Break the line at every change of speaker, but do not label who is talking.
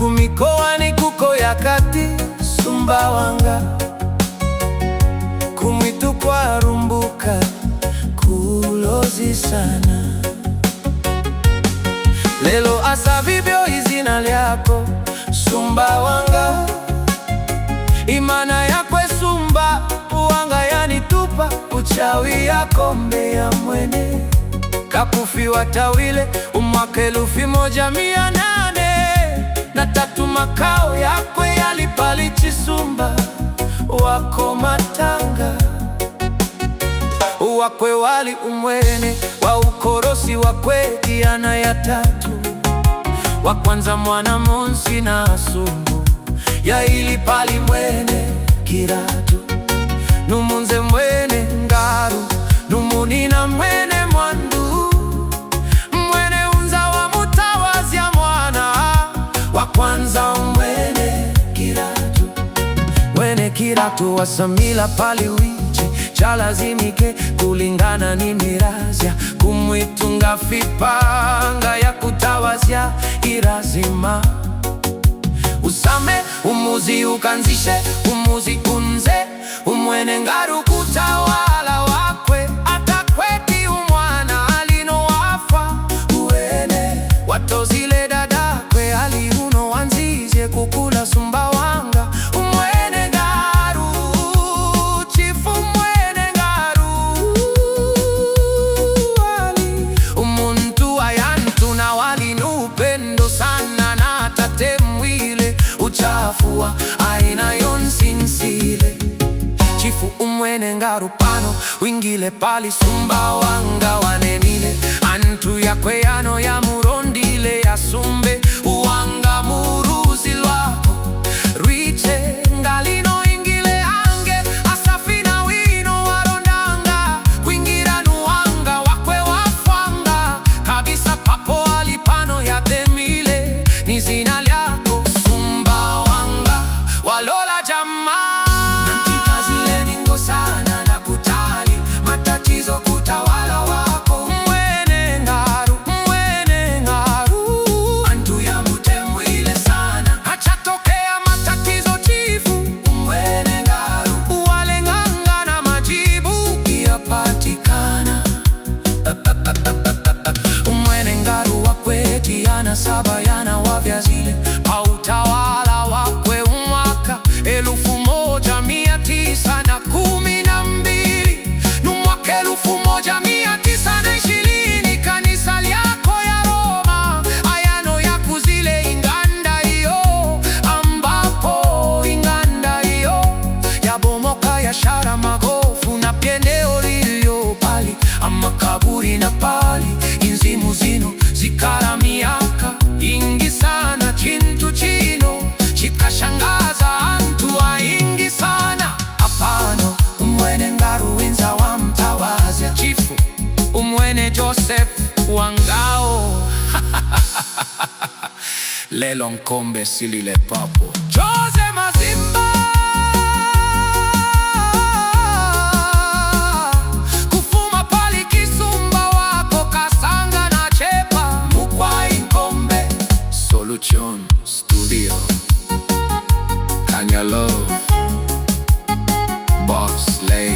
kumikoani kuko yakati Sumbawanga, kumwitu kwa rumbuka kulozi sana. Lelo asa vivyo izina lyako Sumbawanga, imana yakwe Sumba uwanga yanitupa, uchawi yako Mbeya mwene kakufiwa Tawile umwaka 1803, makao yakwe yalipali Chisumba wako Matanga, wakwe wali umwene wa ukorosi wakwe Diana ya tatu, wa kwanza mwana Monsi na Sumbu ya ilipali mwene Kiratu, numunze mwene Ngaru, numunina mwene Mwandu, mwene unza wa Mutawazya mwana wa kwanza mwene Kiratu, mwene Kiratu wa Samila pali wichi chalazimike kulingana ni mirazya, kumwitunga fipanga ya kutawazya irazima. Usame umuzi ukanzishe umuzi kunze, umwene Ngaru kutawala wakwe atakweti umwana alino wafa uwene watozile dadakwe aliuno wanzizye kukula Sumbawanga, umwene Ngaru chifu umwene Ngaru wali umuntu ayantu na wali nupendo sana na tate mwile uchafua aina yonsinsile. Chifu umwene Ngaru pano wingile pali Sumbawanga wanemile, antu yakwe yano ya murondile ya sumbe uwanga muruzi lwako riche ngalino ingile ange asafina wino warondanga kwingira nuwanga wakwe wafwanga kabisa papo alipano ya temile ni zina lyako Sumbawanga walola jamaa sana na kutali matatizo kutawala wako mwene Ngaru, mwene Ngaru antu ya mutemwile sana hachatokea matatizo chifu mwene Ngaru walenganga na majibu yapatikana. Mwene Ngaru wakweti yana saba yana wavyazile pautawala wakwe umwaka 1912 numwaka 1920 kanisa lyako ya Roma ayano ya kuzile inganda iyo, ambapo inganda iyo yabomoka ya shara magofu na pieneo liliyo pali amakaburi na pali inzimu zino zikara miaka ingi sana chintu chino chikashangaza antu waingi sana. Apano umwene Ngaru winza wa Mtawazya, chifu umwene Joseph Wangao lelo nkombe silile papo Jose Mazimba kufuma pali Kisumba wako Kasanga na Chepa mukwai nkombe Solution Studio Kanya Love Boss Lay